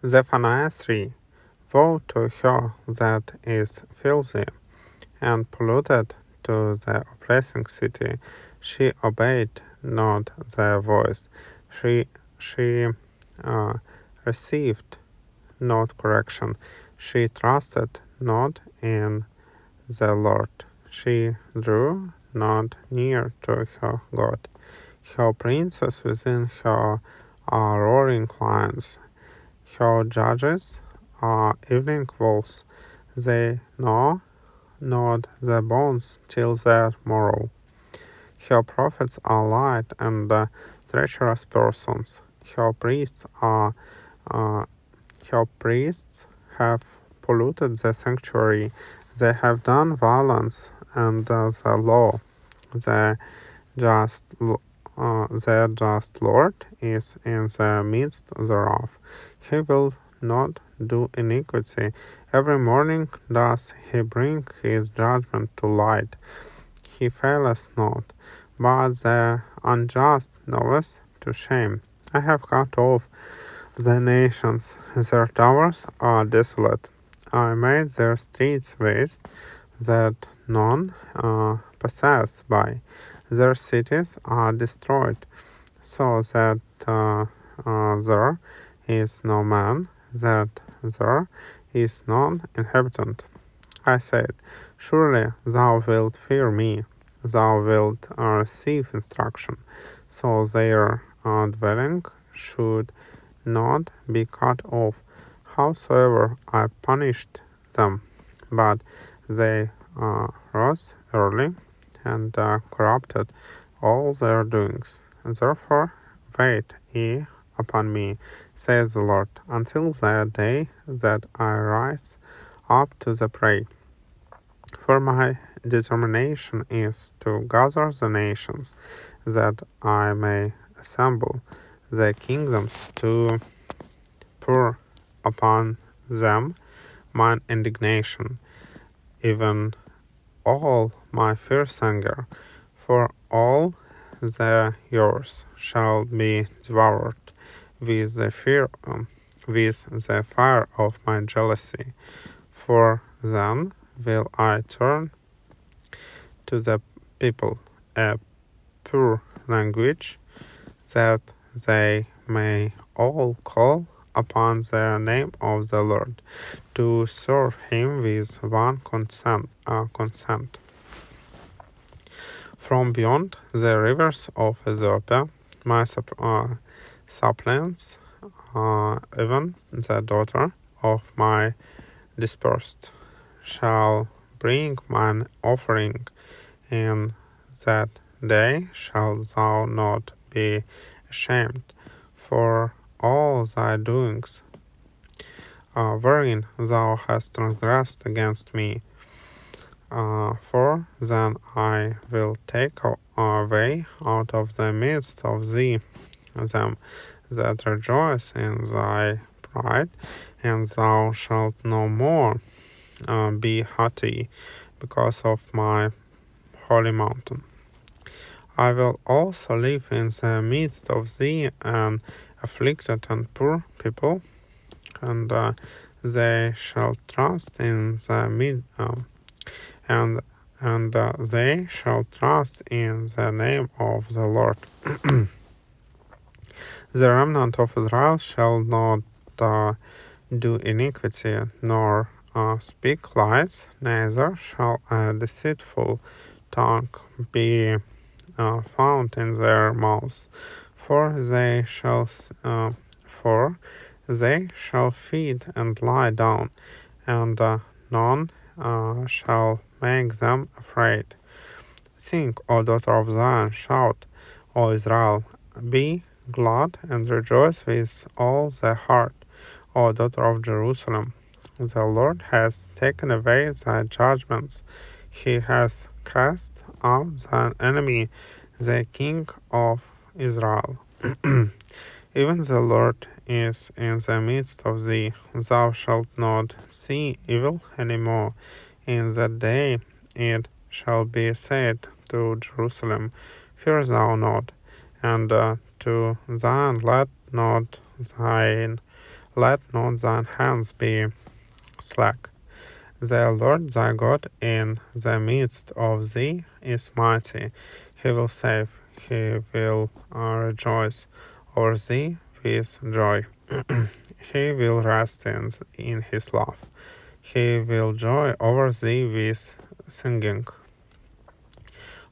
Zephaniah 3. Woe to her that is filthy and polluted, to the oppressing city. She obeyed not their voice. She received not correction. She trusted not in the Lord. She drew not near to her God. Her princes within her are roaring lions. Her judges are evening wolves. They gnaw not the bones till the morrow. Her prophets are light and treacherous persons. Her priests are her priests have polluted the sanctuary. They have done violence and the law. The their just Lord is in the midst thereof. He will not do iniquity. Every morning does he bring his judgment to light. He faileth not, but the unjust knoweth to shame. I have cut off the nations, their towers are desolate. I made their streets waste, that none passes by. Their cities are destroyed, so that there is no man, that there is none inhabitant. I said, surely thou wilt fear me, thou wilt receive instruction, so their dwelling should not be cut off. Howsoever I punished them, but they rose early and corrupted all their doings. Therefore wait ye upon me, says the Lord, until the day that I rise up to the prey. For my determination is to gather the nations, that I may assemble the kingdoms to pour upon them mine indignation, even all my fierce anger, for all the yours shall be devoured with the fire of my jealousy. For then will I turn to the people a pure language, that they may all call upon the name of the Lord, to serve him with one consent. From beyond the rivers of Ethiopia, my suppliants, even the daughter of my dispersed, shall bring mine offering. In that day shalt thou not be ashamed for all thy doings, wherein thou hast transgressed against me. For then I will take away out of the midst of thee them that rejoice in thy pride, and thou shalt no more be haughty because of my holy mountain. I will also live in the midst of thee an afflicted and poor people, and they shall trust in the they shall trust in the name of the Lord. The remnant of Israel shall not do iniquity, nor speak lies, neither shall a deceitful tongue be found in their mouths, for they shall feed and lie down, and none shall make them afraid. Sing, O daughter of Zion, shout, O Israel, be glad and rejoice with all the heart, O daughter of Jerusalem. The Lord has taken away thy judgments. He has cast out thine enemy, the King of Israel. Even the Lord is in the midst of thee. Thou shalt not see evil any more. In that day it shall be said to Jerusalem, fear thou not, and to Zion let not thine let not thine hands be slack. The Lord thy God in the midst of thee is mighty. He will save, he will rejoice over thee with joy. He will rest in his love. He will joy over thee with singing.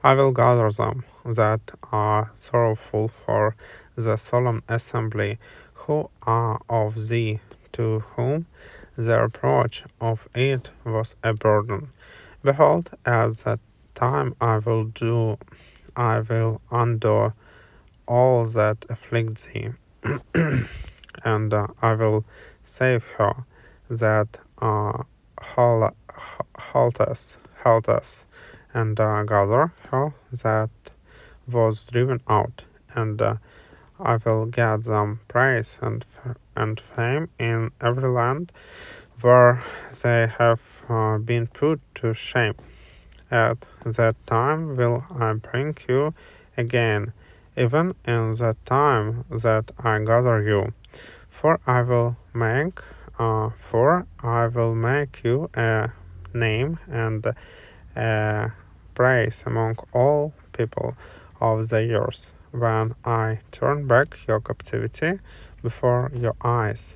I will gather them that are sorrowful for the solemn assembly, who are of thee, to whom the reproach of it was a burden. Behold, at that time I will undo all that afflict thee, and I will save her that halteth, and gather her that was driven out, and I will get them praise and fame in every land where they have been put to shame. At that time will I bring you again, even in the time that I gather you. For I will make you a name and a praise among all people of the earth, when I turn back your captivity before your eyes.